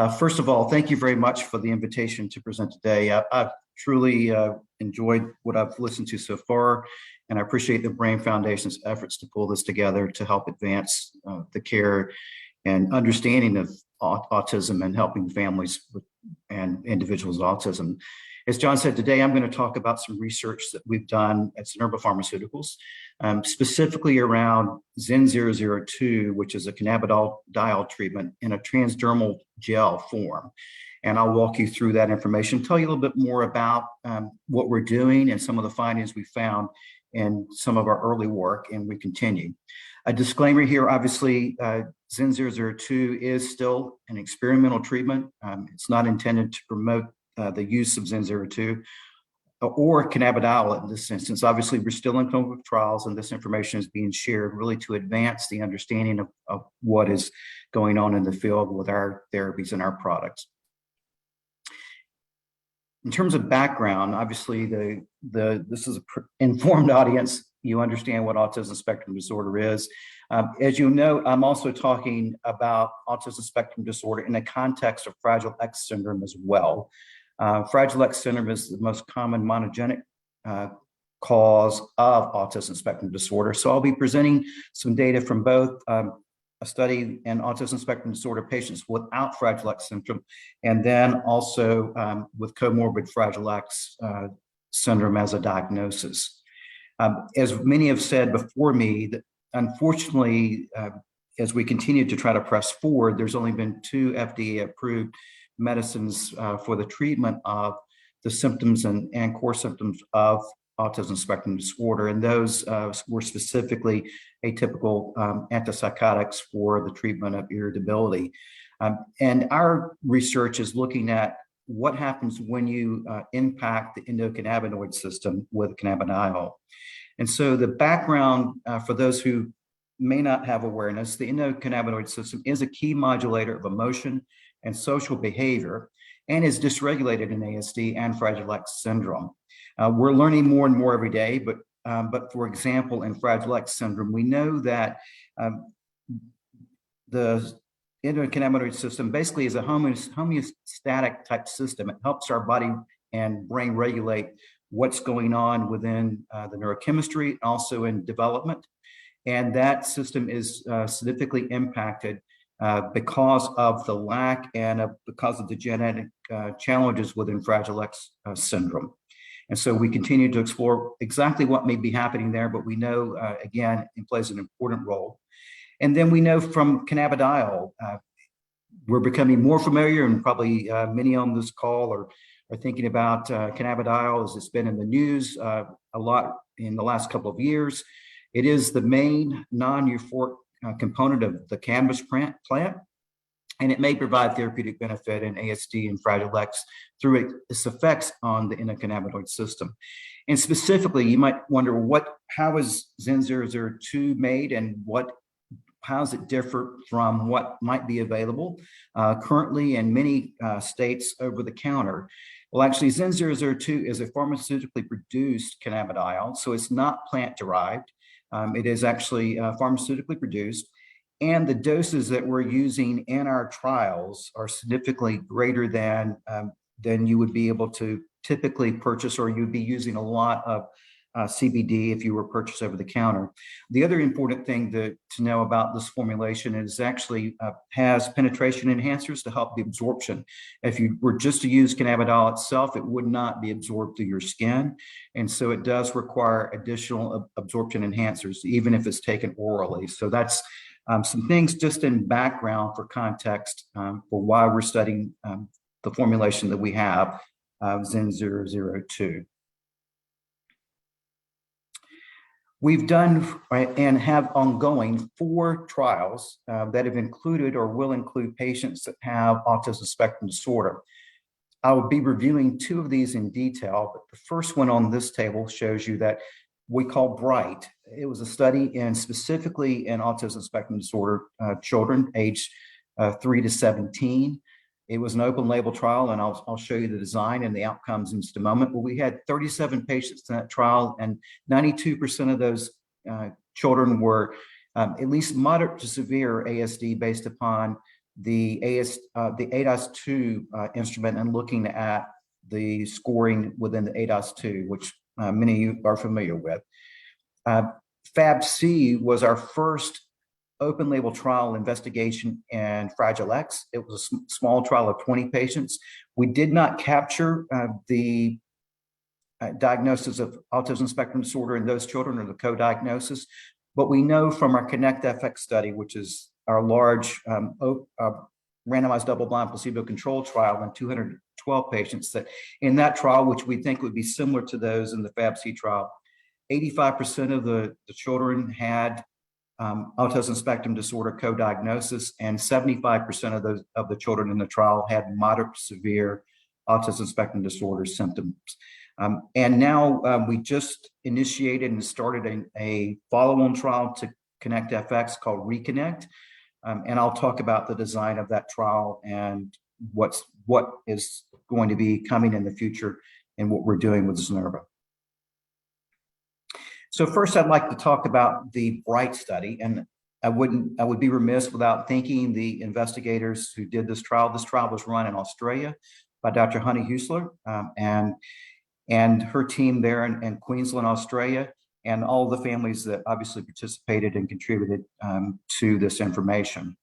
First of all, thank you very much for the invitation to present today. I've truly enjoyed what I've listened to so far, and I appreciate the Brain Foundation's efforts to pull this together to help advance the care and understanding of autism and helping families and individuals with autism. As John said, today I'm going to talk about some research that we've done at ZYN002 Pharmaceuticals, specifically around ZYN002, which is a cannabidiol treatment in a transdermal gel form. And I'll walk you through that information, tell you a little bit more about what we're doing and some of the findings we found in some of our early work, and we continue. A disclaimer here, obviously, ZYN002 is still an experimental treatment. It's not intended to promote the use of ZYN002 or cannabidiol in this instance. Obviously, we're still in clinical trials, and this information is being shared really to advance the understanding of what is going on in the field with our therapies and our products. In terms of background, obviously, this is an informed audience. You understand what autism spectrum disorder is. As you know, I'm also talking about autism spectrum disorder in the context of Fragile X syndrome as well. Fragile X syndrome is the most common monogenic cause of autism spectrum disorder. So I'll be presenting some data from both a study in autism spectrum disorder patients without Fragile X syndrome, and then also with comorbid Fragile X syndrome as a diagnosis. As many have said before me, that unfortunately, as we continue to try to press forward, there's only been 2 FDA-approved medicines for the treatment of the symptoms and core symptoms of autism spectrum disorder. And those were specifically atypical antipsychotics for the treatment of irritability. And our research is looking at what happens when you impact the endocannabinoid system with cannabidiol. And so the background for those who may not have awareness, the endocannabinoid system is a key modulator of emotion and social behavior, and is dysregulated in ASD and Fragile X syndrome. We're learning more and more every day, but for example, in Fragile X syndrome, we know that the endocannabinoid system basically is a homeostatic type system. It helps our body and brain regulate what's going on within the neurochemistry, also in development. And that system is significantly impacted because of the lack and because of the genetic challenges within Fragile X syndrome. And so we continue to explore exactly what may be happening there, but we know, again, it plays an important role. And then we know from cannabidiol, we're becoming more familiar, and probably many on this call are thinking about cannabidiol as it's been in the news a lot in the last couple of years. It is the main non-euphoric component of the cannabis plant, and it may provide therapeutic benefit in ASD and Fragile X through its effects on the endocannabinoid system. And specifically, you might wonder how is ZYN002 made, and how does it differ from what might be available currently in many states over the counter? Well, actually, ZYN002 is a pharmaceutically produced cannabidiol, so it's not plant-derived. It is actually pharmaceutically produced, and the doses that we're using in our trials are significantly greater than you would be able to typically purchase, or you'd be using a lot of CBD if you were purchased over the counter. The other important thing to know about this formulation is actually has penetration enhancers to help the absorption. If you were just to use cannabidiol itself, it would not be absorbed through your skin. And so it does require additional absorption enhancers, even if it's taken orally. So that's some things just in background for context for why we're studying the formulation that we have, ZYN002. We've done and have ongoing 4 trials that have included or will include patients that have autism spectrum disorder. I will be reviewing 2 of these in detail, but the first one on this table shows you that we call BRIGHT. It was a study specifically in autism spectrum disorder children aged 3 to 17. It was an open label trial, and I'll show you the design and the outcomes in just a moment. But we had 37 patients in that trial, and 92% of those children were at least moderate to severe ASD based upon the ADOS-2 instrument and looking at the scoring within the ADOS-2, which many of you are familiar with. PHARMD was our first open label trial investigation in Fragile X. It was a small trial of 20 patients. We did not capture the diagnosis of autism spectrum disorder in those children or the co-diagnosis, but we know from our ConnectFX study, which is our large randomized double-blind placebo-controlled trial in 212 patients, that in that trial, which we think would be similar to those in the PHARMD trial, 85% of the children had autism spectrum disorder co-diagnosis, and 75% of the children in the trial had moderate to severe autism spectrum disorder symptoms. And now we just initiated and started a follow-on trial to ConnectFX called RECONNECT, and I'll talk about the design of that trial and what is going to be coming in the future and what we're doing with ZYN002. So first, I'd like to talk about the BRIGHT study, and I would be remiss without thanking the investigators who did this trial. This trial was run in Australia by Dr. Honey Husler and her team there in Queensland, Australia, and all the families that obviously participated and contributed to this information.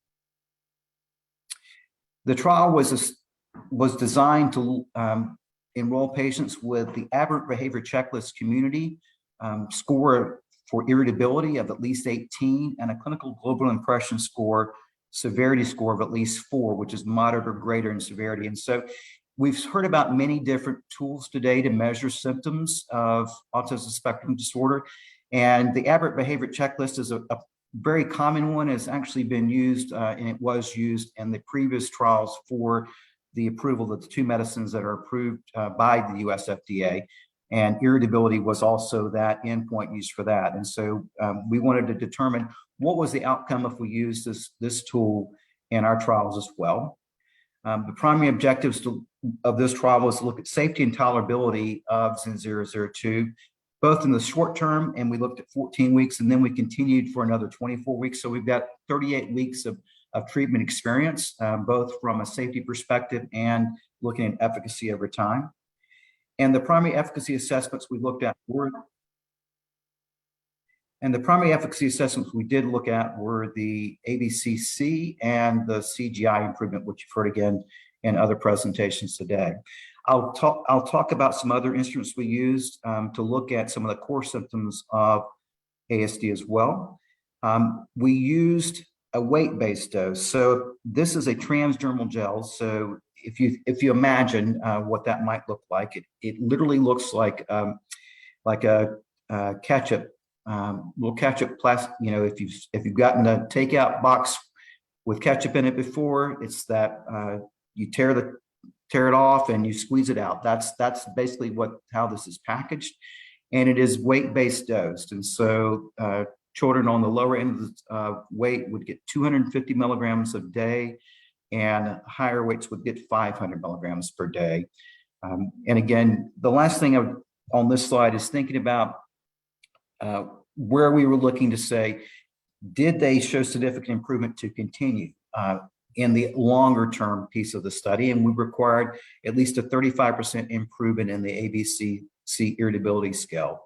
The trial was designed to enroll patients with the Aberrant Behavior Checklist Community score for irritability of at least 18 and a clinical global impression score, severity score of at least 4, which is moderate or greater in severity. And so we've heard about many different tools today to measure symptoms of autism spectrum disorder. And the Aberrant Behavior Checklist is a very common one. It's actually been used, and it was used in the previous trials for the approval of the 2 medicines that are approved by the US FDA. And irritability was also that endpoint used for that. And so we wanted to determine what was the outcome if we used this tool in our trials as well. The primary objectives of this trial was to look at safety and tolerability of ZYN002, both in the short term, and we looked at 14 weeks, and then we continued for another 24 weeks. So we've got 38 weeks of treatment experience, both from a safety perspective and looking at efficacy over time. And the primary efficacy assessments we looked at were, we did look at were the ABCC and the CGI improvement, which you've heard again in other presentations today. I'll talk about some other instruments we used to look at some of the core symptoms of ASD as well. We used a weight-based dose. So this is a transdermal gel. So if you imagine what that might look like, it literally looks like a ketchup, little ketchup plastic. You know, if you've gotten a takeout box with ketchup in it before, it's that you tear it off and you squeeze it out. That's basically how this is packaged, and it is weight-based dosed. And so children on the lower end of the weight would get 250 milligrams a day, and higher weights would get 500 milligrams per day. And again, the last thing on this slide is thinking about where we were looking to say, did they show significant improvement to continue in the longer term piece of the study? And we required at least a 35% improvement in the ABCC irritability scale.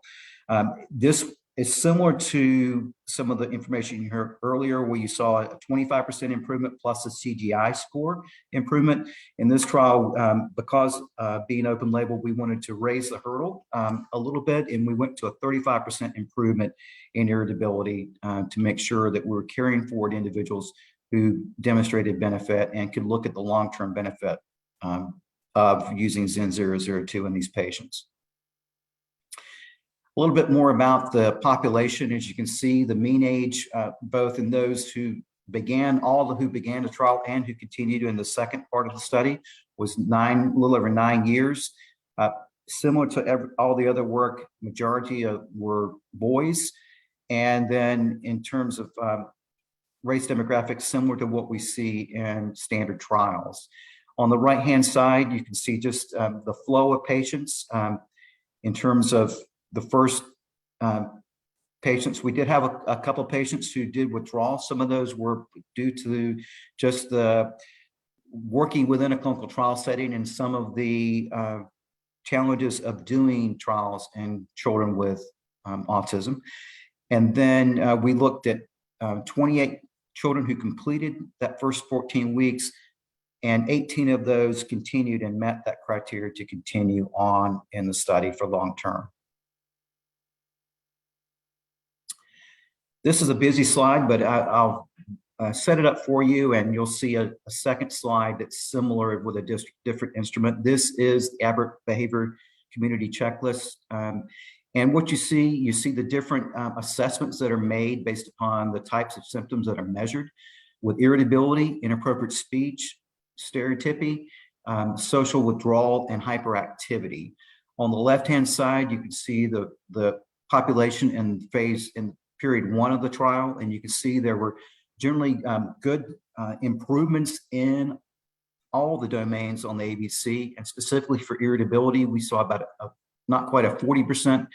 This is similar to some of the information you heard earlier, where you saw a 25% improvement plus a CGI score improvement. In this trial, because being open label, we wanted to raise the hurdle a little bit, and we went to a 35% improvement in irritability to make sure that we were carrying forward individuals who demonstrated benefit and could look at the long-term benefit of using ZYN002 in these patients. A little bit more about the population. As you can see, the mean age, both in those who began the trial and who continued in the second part of the study, was a little over 9 years. Similar to all the other work, majority were boys. And then in terms of race demographics, similar to what we see in standard trials. On the right-hand side, you can see just the flow of patients in terms of the first patients. We did have a couple of patients who did withdraw. Some of those were due to just the working within a clinical trial setting and some of the challenges of doing trials in children with autism. And then we looked at 28 children who completed that first 14 weeks, and 18 of those continued and met that criteria to continue on in the study for long term. This is a busy slide, but I'll set it up for you, and you'll see a second slide that's similar with a different instrument. This is the Aberrant Behavior Community Checklist. And what you see the different assessments that are made based upon the types of symptoms that are measured, with irritability, inappropriate speech, stereotypy, social withdrawal, and hyperactivity. On the left-hand side, you can see the population in phase in period 1 of the trial, and you can see there were generally good improvements in all the domains on the ABC, and specifically for irritability, we saw about not quite a 40%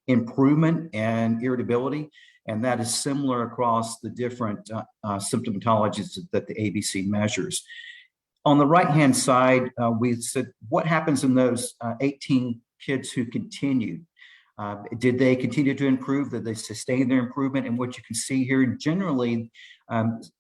improvement in irritability, and that is similar across the different symptomatologies that the ABC measures. On the right-hand side, we said, what happens in those 18 kids who continued? Did they continue to improve? Did they sustain their improvement? And what you can see here, generally,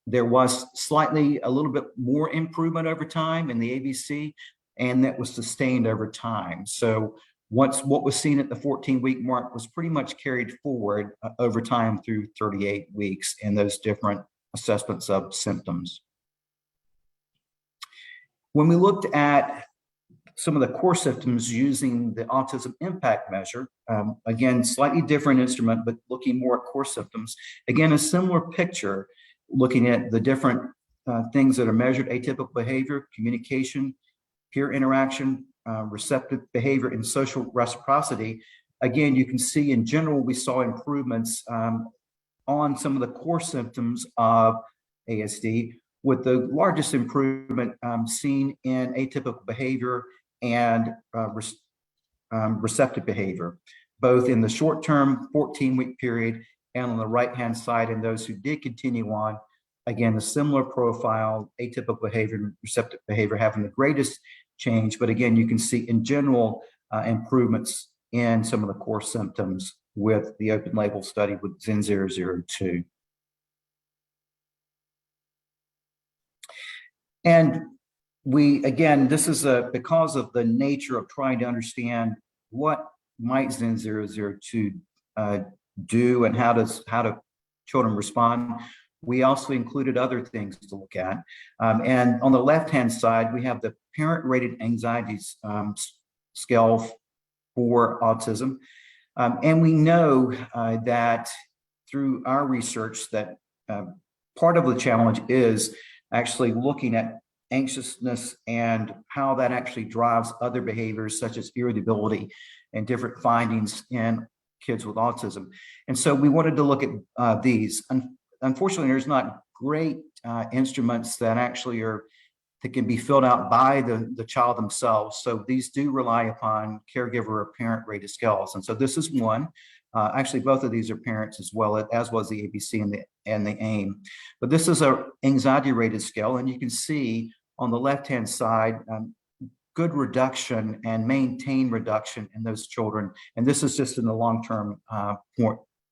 there was a little bit more improvement over time in the ABC, and that was sustained over time. So what was seen at the 14-week mark was pretty much carried forward over time through 38 weeks in those different assessments of symptoms. When we looked at some of the core symptoms using the autism impact measure, again, slightly different instrument, but looking more at core symptoms. Again, a similar picture, looking at the different things that are measured: atypical behavior, communication, peer interaction, receptive behavior, and social reciprocity. Again, you can see in general, we saw improvements on some of the core symptoms of ASD, with the largest improvement seen in atypical behavior and receptive behavior, both in the short-term 14-week period and on the right-hand side in those who did continue on. Again, a similar profile, atypical behavior and receptive behavior having the greatest change, but again, you can see in general improvements in some of the core symptoms with the open label study with ZYN002. And again, this is because of the nature of trying to understand what might ZYN002 do and how do children respond. We also included other things to look at. And on the left-hand side, we have the parent-rated anxiety scale for autism. And we know that through our research that part of the challenge is actually looking at anxiousness and how that actually drives other behaviors such as irritability and different findings in kids with autism. And so we wanted to look at these. Unfortunately, there's not great instruments that actually that can be filled out by the child themselves. So these do rely upon caregiver or parent rated scales. And so this is one. Actually, both of these are parents as well, as was the ABC and the AIM. But this is an anxiety rated scale, and you can see on the left-hand side, good reduction and maintained reduction in those children. And this is just in the long-term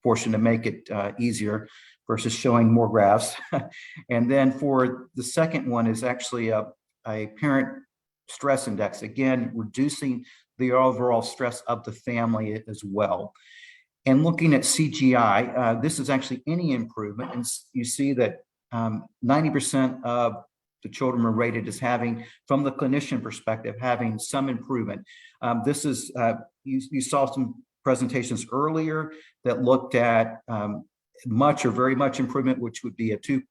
portion to make it easier versus showing more graphs. And then for the second one is actually a parent stress index, again, reducing the overall stress of the family as well. And looking at CGI, this is actually any improvement. And you see that 90% of the children are rated as having, from the clinician perspective, having some improvement. This is, you saw some presentations earlier that looked at much or very much improvement, which would be a 2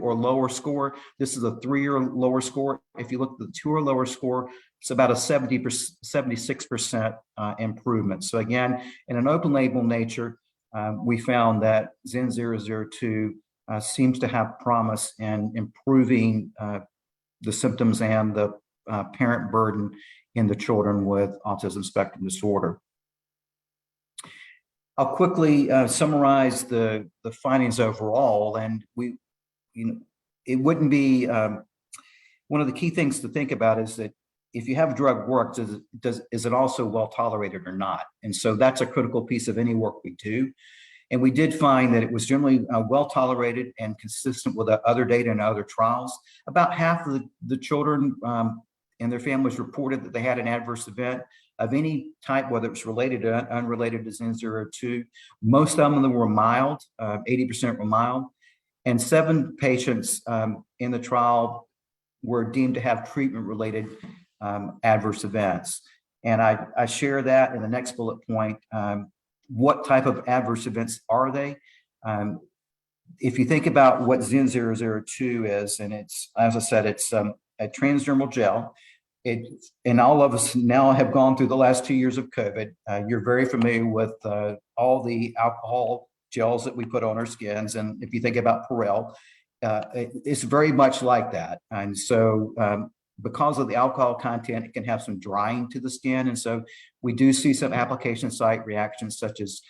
or lower score. This is a 3 or lower score. If you look at the 2 or lower score, it's about a 76% improvement. So again, in an open label nature, we found that ZYN002 seems to have promise in improving the symptoms and the parent burden in the children with autism spectrum disorder. I'll quickly summarize the findings overall, and it wouldn't be one of the key things to think about is that if you have a drug work, is it also well tolerated or not? And so that's a critical piece of any work we do. And we did find that it was generally well tolerated and consistent with other data and other trials. About half of the children and their families reported that they had an adverse event of any type, whether it's related or unrelated to ZYN002. Most of them were mild, 80% were mild, and 7 patients in the trial were deemed to have treatment-related adverse events. And I share that in the next bullet point. What type of adverse events are they? If you think about what ZYN002 is, and it's, as I said, it's a transdermal gel. And all of us now have gone through the last 2 years of COVID. You're very familiar with all the alcohol gels that we put on our skins. And if you think about Purell, it's very much like that. And so because of the alcohol content, it can have some drying to the skin. And so we do see some application site reactions such as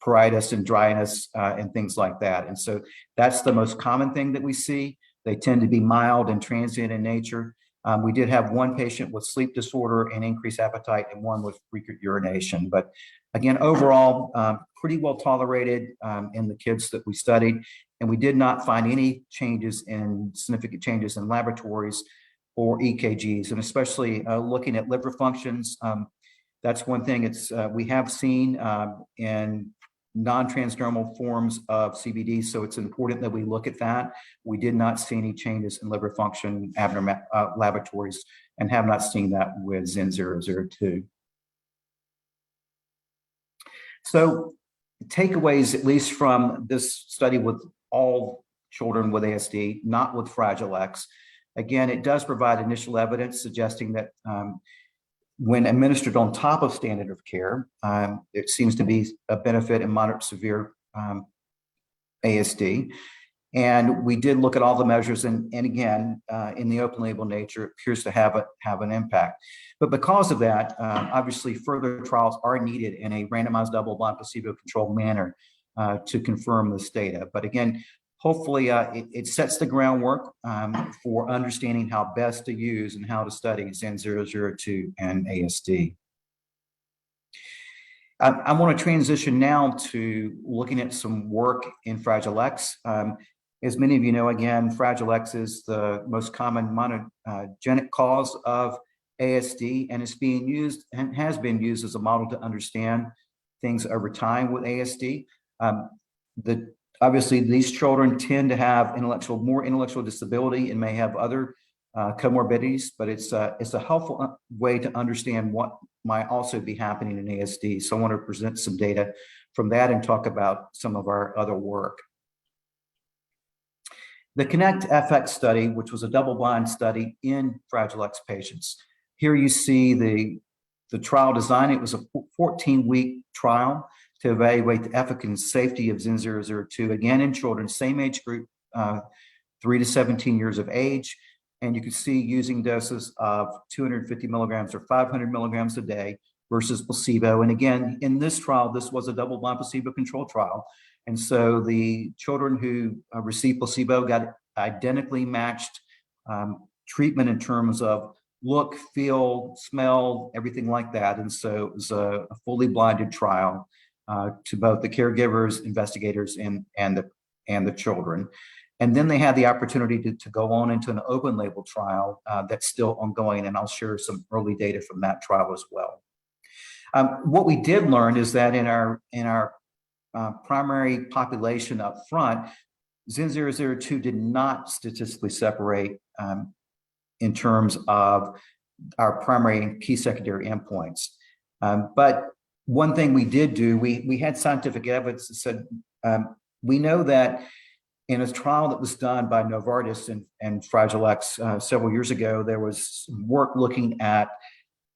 pruritus and dryness and things like that. And so that's the most common thing that we see. They tend to be mild and transient in nature. We did have 1 patient with sleep disorder and increased appetite and 1 with frequent urination. But again, overall, pretty well tolerated in the kids that we studied. And we did not find any significant changes in laboratories or EKGs, and especially looking at liver functions. That's one thing we have seen in non-transdermal forms of CBD, so it's important that we look at that. We did not see any changes in liver function laboratories and have not seen that with ZYN002. So takeaways, at least from this study with all children with ASD, not with Fragile X. Again, it does provide initial evidence suggesting that when administered on top of standard of care, it seems to be a benefit in moderate severe ASD. And we did look at all the measures, and again, in the open label nature, it appears to have an impact. But because of that, obviously further trials are needed in a randomized double-blind placebo-controlled manner to confirm this data. But again, hopefully it sets the groundwork for understanding how best to use and how to study ZYN002 and ASD. I want to transition now to looking at some work in Fragile X. As many of you know, again, Fragile X is the most common monogenic cause of ASD, and it's being used and has been used as a model to understand things over time with ASD. Obviously, these children tend to have more intellectual disability and may have other comorbidities, but it's a helpful way to understand what might also be happening in ASD. So I want to present some data from that and talk about some of our other work. The ConnectFX study, which was a double-blind study in Fragile X patients. Here you see the trial design. It was a 14-week trial to evaluate the efficacy and safety of ZYN002, again in children, same age group, 3 to 17 years of age. And you can see using doses of 250 milligrams or 500 milligrams a day versus placebo. And again, in this trial, this was a double-blind placebo-controlled trial. And so the children who received placebo got identically matched treatment in terms of look, feel, smell, everything like that. And so it was a fully blinded trial to both the caregivers, investigators, and the children. And then they had the opportunity to go on into an open label trial that's still ongoing, and I'll share some early data from that trial as well. What we did learn is that in our primary population up front, ZYN002 did not statistically separate in terms of our primary and key secondary endpoints. But one thing we did do, we had scientific evidence that said, we know that in a trial that was done by Novartis and Fragile X several years ago, there was work looking at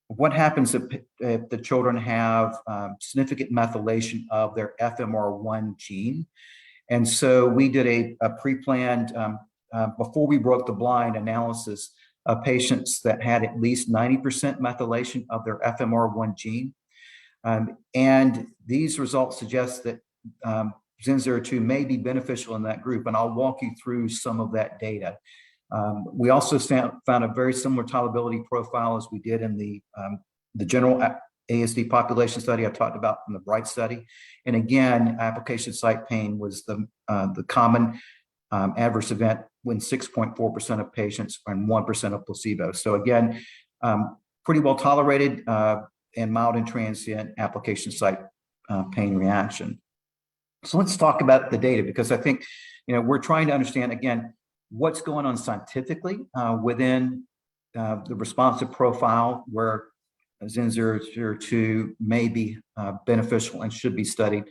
what happens if the children have significant methylation of their FMR1 gene. And so we did a pre-planned, before we broke the blind, analysis of patients that had at least 90% methylation of their FMR1 gene. And these results suggest that ZYN002 may be beneficial in that group, and I'll walk you through some of that data. We also found a very similar tolerability profile as we did in the general ASD population study I talked about in the BRIGHT study. And again, application site pain was the common adverse event when 6.4% of patients and 1% of placebo. So again, pretty well tolerated and mild and transient application site pain reaction. So let's talk about the data, because I think, we're trying to understand, again, what's going on scientifically within the responsive profile where ZYN002 may be beneficial and should be studied.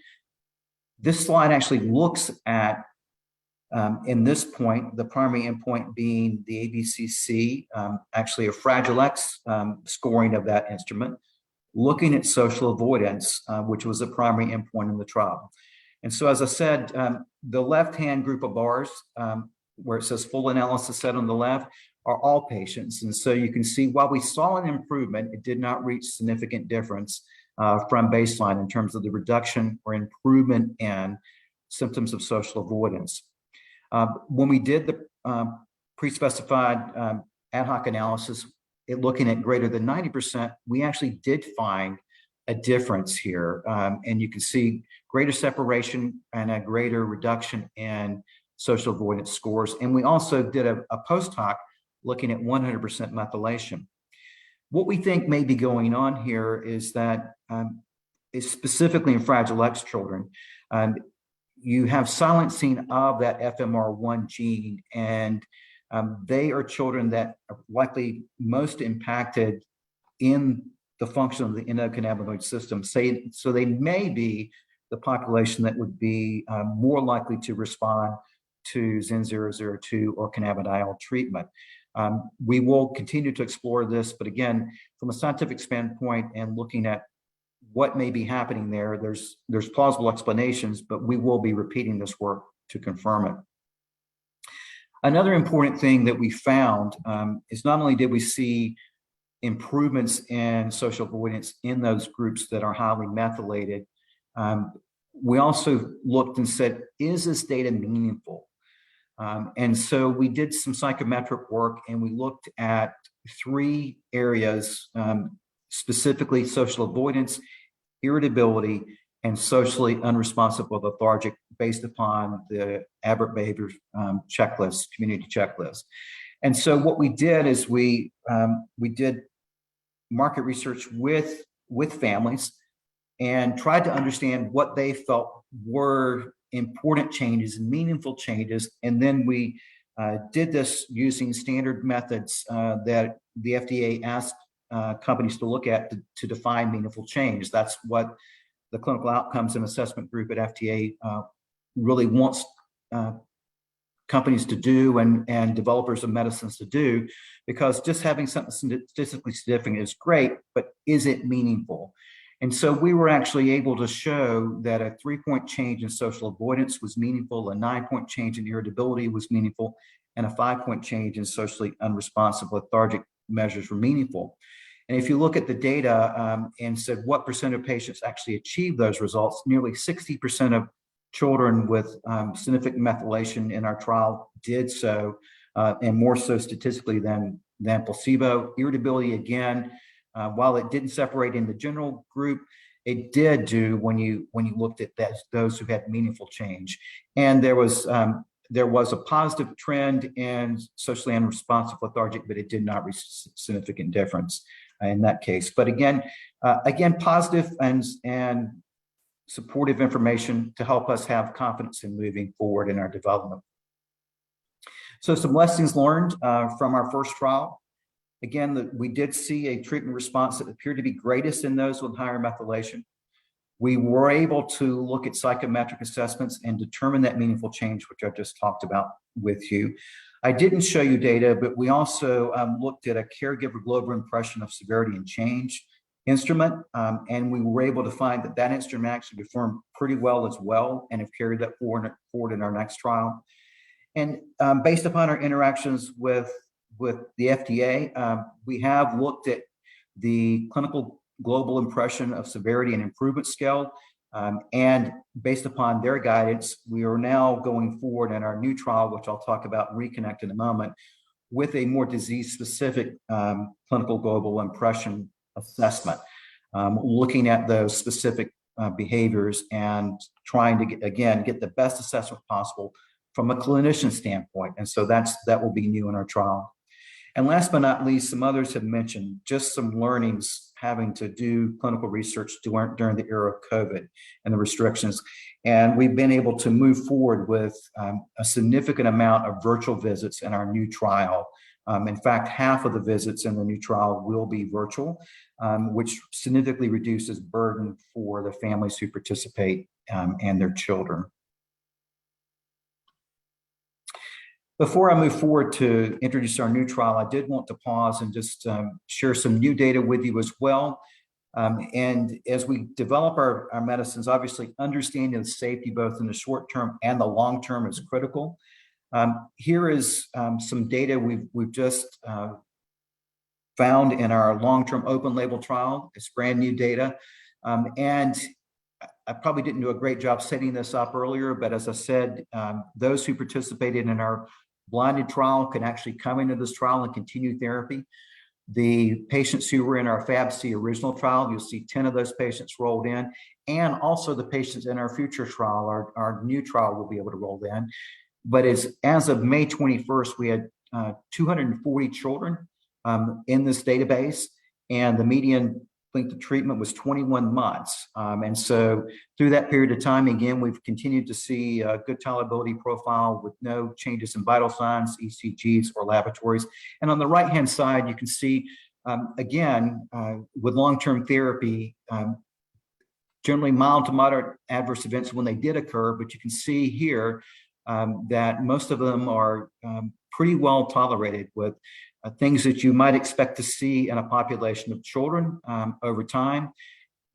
This slide actually looks at, in this point, the primary endpoint being the ABCC, actually a Fragile X scoring of that instrument, looking at social avoidance, which was the primary endpoint in the trial. And so, as I said, the left-hand group of bars, where it says full analysis set on the left, are all patients. And so you can see while we saw an improvement, it did not reach significant difference from baseline in terms of the reduction or improvement in symptoms of social avoidance. When we did the pre-specified ad hoc analysis, looking at greater than 90%, we actually did find a difference here. And you can see greater separation and a greater reduction in social avoidance scores. And we also did a post hoc looking at 100% methylation. What we think may be going on here is that, specifically in Fragile X children, you have silencing of that FMR1 gene, and they are children that are likely most impacted in the function of the endocannabinoid system. So they may be the population that would be more likely to respond to ZYN002 or cannabidiol treatment. We will continue to explore this, but again, from a scientific standpoint and looking at what may be happening there, there's plausible explanations, but we will be repeating this work to confirm it. Another important thing that we found is not only did we see improvements in social avoidance in those groups that are highly methylated, we also looked and said, is this data meaningful? And so we did some psychometric work, and we looked at 3 areas, specifically social avoidance, irritability, and socially unresponsive or lethargic, based upon the aberrant behavior checklist, community checklist. And so what we did is we did market research with families and tried to understand what they felt were important changes, meaningful changes, and then we did this using standard methods that the FDA asked companies to look at to define meaningful change. That's what the clinical outcomes and assessment group at FDA really wants companies to do and developers of medicines to do, because just having something statistically significant is great, but is it meaningful? And so we were actually able to show that a 3-point change in social avoidance was meaningful, a 9-point change in irritability was meaningful, and a 5-point change in socially unresponsive lethargic measures were meaningful. And if you look at the data and said what percent of patients actually achieved those results, nearly 60% of children with significant methylation in our trial did so, and more so statistically than placebo. Irritability, again, while it didn't separate in the general group, it did do when you looked at those who had meaningful change. And there was a positive trend in socially unresponsive lethargic, but it did not reach significant difference in that case. But again, positive and supportive information to help us have confidence in moving forward in our development. So some lessons learned from our first trial. Again, we did see a treatment response that appeared to be greatest in those with higher methylation. We were able to look at psychometric assessments and determine that meaningful change, which I just talked about with you. I didn't show you data, but we also looked at a caregiver global impression of severity and change instrument, and we were able to find that instrument actually performed pretty well as well, and have carried that forward in our next trial. And based upon our interactions with the FDA, we have looked at the clinical global impression of severity and improvement scale. And based upon their guidance, we are now going forward in our new trial, which I'll talk about RECONNECT in a moment, with a more disease-specific clinical global impression assessment, looking at those specific behaviors and trying to get the best assessment possible from a clinician standpoint. And so that will be new in our trial. And last but not least, some others have mentioned just some learnings having to do clinical research during the era of COVID and the restrictions. And we've been able to move forward with a significant amount of virtual visits in our new trial. In fact, half of the visits in the new trial will be virtual, which significantly reduces burden for the families who participate and their children. Before I move forward to introduce our new trial, I did want to pause and just share some new data with you as well. And as we develop our medicines, obviously understanding the safety both in the short term and the long term is critical. Here is some data we've just found in our long-term open label trial. It's brand new data. And I probably didn't do a great job setting this up earlier, but as I said, those who participated in our blinded trial can actually come into this trial and continue therapy. The patients who were in our FAB-C original trial, you'll see 10 of those patients rolled in, and also the patients in our future trial, our new trial will be able to roll in. But as of May 21st, we had 240 children in this database, and the median length of treatment was 21 months. And so through that period of time, again, we've continued to see a good tolerability profile with no changes in vital signs, ECGs, or laboratories. And on the right-hand side, you can see, again, with long-term therapy, generally mild to moderate adverse events when they did occur, but you can see here that most of them are pretty well tolerated with things that you might expect to see in a population of children over time.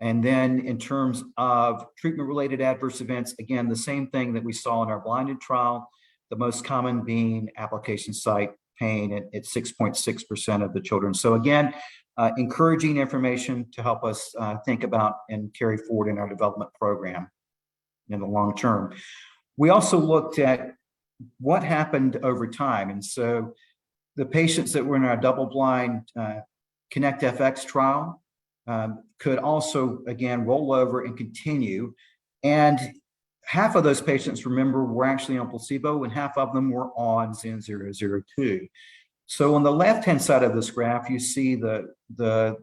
And then in terms of treatment-related adverse events, again, the same thing that we saw in our blinded trial, the most common being application site pain at 6.6% of the children. So again, encouraging information to help us think about and carry forward in our development program in the long term. We also looked at what happened over time. And so the patients that were in our double-blind ConnectFX trial could also, again, roll over and continue. And half of those patients, remember, were actually on placebo, and half of them were on ZYN002. So on the left-hand side of this graph, you see the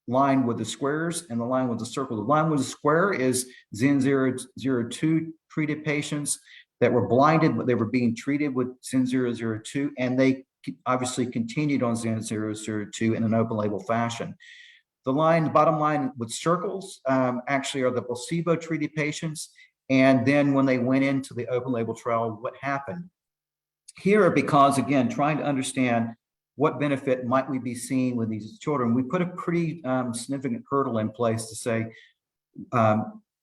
line with the squares and the line with the circle. The line with the square is ZYN002 treated patients that were blinded, but they were being treated with ZYN002, and they obviously continued on ZYN002 in an open label fashion. The bottom line with circles actually are the placebo treated patients. And then when they went into the open label trial, what happened? Here, because again, trying to understand what benefit might we be seeing with these children, we put a pretty significant hurdle in place to say,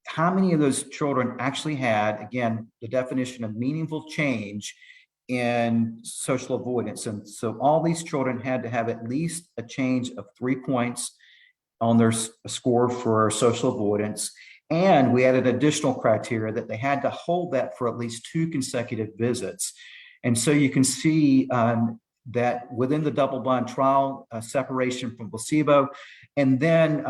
how many of those children actually had, again, the definition of meaningful change in social avoidance. And so all these children had to have at least a change of 3 points on their score for social avoidance. And we added additional criteria that they had to hold that for at least 2 consecutive visits. And so you can see that within the double-blind trial, separation from placebo. And then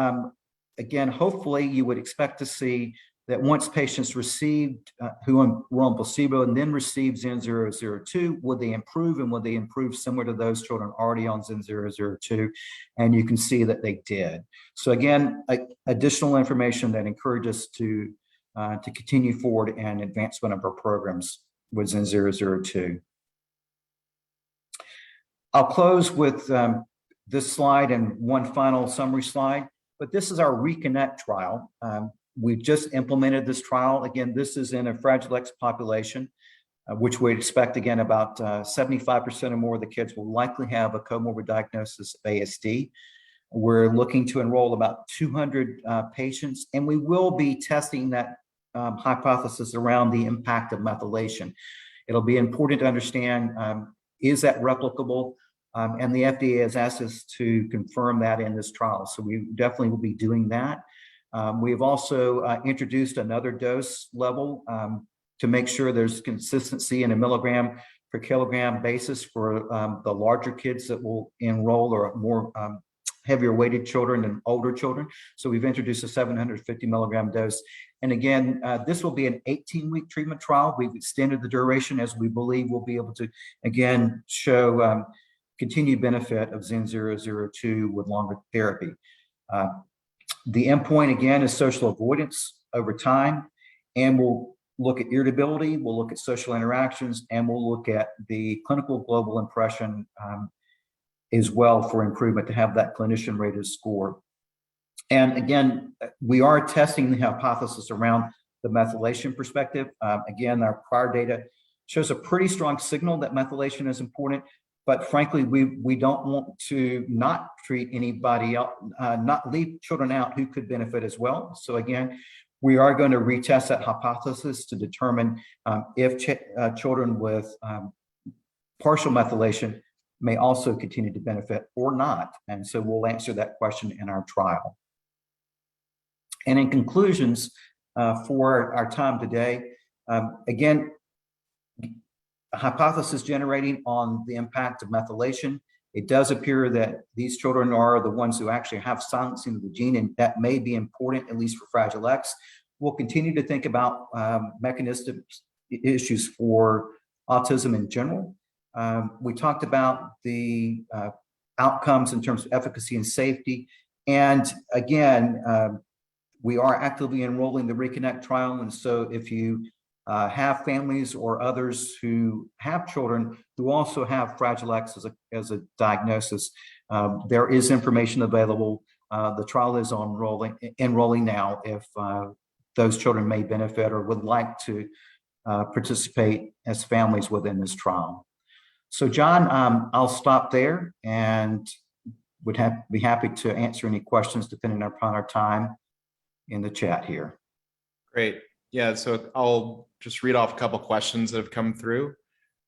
again, hopefully you would expect to see that once patients received, who were on placebo and then received ZYN002, would they improve, and would they improve similar to those children already on ZYN002? And you can see that they did. So again, additional information that encourages us to continue forward and advancement of our programs with ZYN002. I'll close with this slide and one final summary slide, but this is our RECONNECT trial. We've just implemented this trial. Again, this is in a Fragile X population, which we'd expect, again, about 75% or more of the kids will likely have a comorbid diagnosis of ASD. We're looking to enroll about 200 patients, and we will be testing that hypothesis around the impact of methylation. It'll be important to understand, is that replicable? And the FDA has asked us to confirm that in this trial. So we definitely will be doing that. We've also introduced another dose level to make sure there's consistency in a milligram per kilogram basis for the larger kids that will enroll, or more heavier weighted children and older children. So we've introduced a 750 milligram dose. And again, this will be an 18-week treatment trial. We've extended the duration as we believe we'll be able to, again, show continued benefit of ZYN002 with longer therapy. The endpoint, again, is social avoidance over time, and we'll look at irritability, we'll look at social interactions, and we'll look at the clinical global impression as well for improvement to have that clinician rated score. And again, we are testing the hypothesis around the methylation perspective. Again, our prior data shows a pretty strong signal that methylation is important, but frankly, we don't want to not treat anybody else, not leave children out who could benefit as well. So again, we are going to retest that hypothesis to determine if children with partial methylation may also continue to benefit or not. And so we'll answer that question in our trial. And in conclusions for our time today, again, hypothesis generating on the impact of methylation. It does appear that these children are the ones who actually have silencing of the gene, and that may be important, at least for Fragile X. We'll continue to think about mechanistic issues for autism in general. We talked about the outcomes in terms of efficacy and safety. And again, we are actively enrolling the RECONNECT trial. And so if you have families or others who have children who also have Fragile X as a diagnosis, there is information available. The trial is enrolling now if those children may benefit or would like to participate as families within this trial. So John, I'll stop there and would be happy to answer any questions depending upon our time in the chat here. Great. Yeah, so I'll just read off a couple questions that have come through.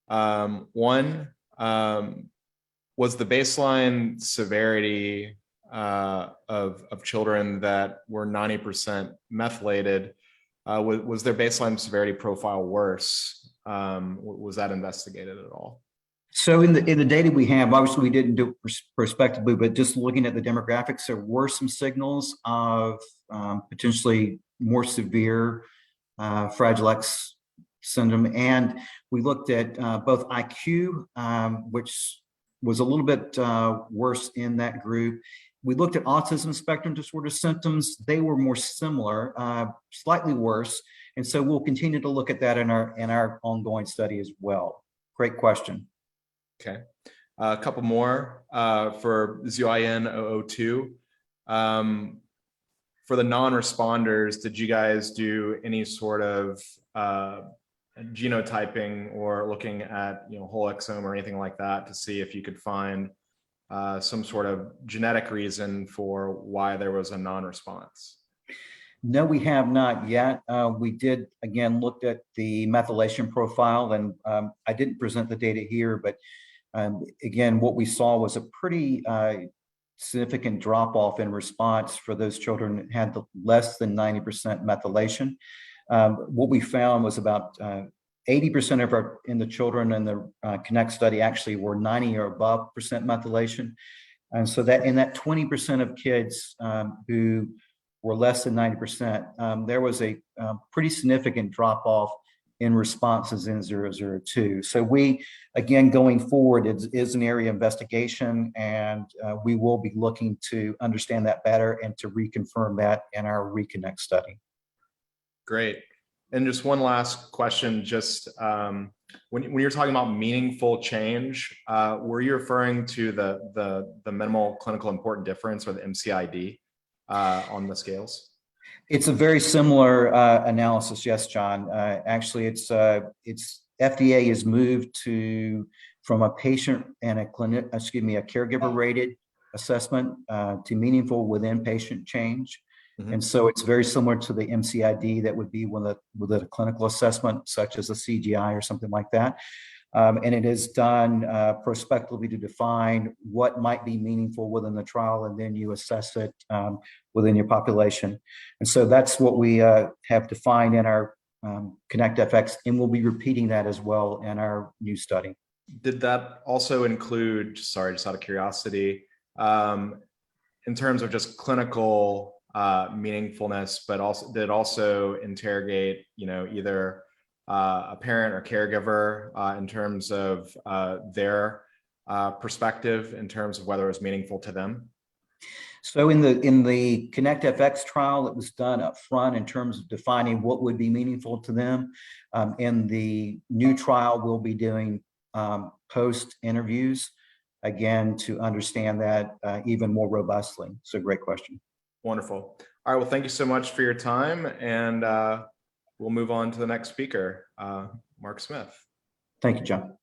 One, was the baseline severity of children that were 90% methylated, was their baseline severity profile worse? Was that investigated at all? So in the data we have, obviously we didn't do it prospectively, but just looking at the demographics, there were some signals of potentially more severe Fragile X syndrome. And we looked at both IQ, which was a little bit worse in that group. We looked at autism spectrum disorder symptoms. They were more similar, slightly worse. And so we'll continue to look at that in our ongoing study as well. Great question. Okay. A couple more for ZYN002. For the non-responders, did you guys do any sort of genotyping or looking at whole exome or anything like that to see if you could find some sort of genetic reason for why there was a non-response? No, we have not yet. We did, again, looked at the methylation profile, and I didn't present the data here, but again, what we saw was a pretty significant drop-off in response for those children that had less than 90% methylation. What we found was about 80% of in the children in the CONNECT study actually were 90 or above percent methylation. And so that in that 20% of kids who were less than 90%, there was a pretty significant drop-off in responses in ZYN002. So we, again, going forward, is an area of investigation, and we will be looking to understand that better and to reconfirm that in our RECONNECT study. Great. And just one last question, just when you're talking about meaningful change, were you referring to the minimal clinical important difference, or the MCID on the scales? It's a very similar analysis, yes, John. Actually, it's FDA has moved from a patient and a caregiver rated assessment to meaningful within patient change. Mm-hmm. And so it's very similar to the MCID that would be with a clinical assessment, such as a CGI or something like that. And it is done prospectively to define what might be meaningful within the trial, and then you assess it within your population. And so that's what we have defined in our ConnectFX, and we'll be repeating that as well in our new study. Did that also include, sorry, just out of curiosity, in terms of just clinical meaningfulness, but also did it also interrogate, either a parent or caregiver in terms of their perspective in terms of whether it was meaningful to them? So in the ConnectFX trial, it was done up front in terms of defining what would be meaningful to them. In the new trial, we'll be doing post interviews, again, to understand that even more robustly. So great question. Wonderful. All right, well, thank you so much for your time, and we'll move on to the next speaker, Mark Smith. Thank you, John.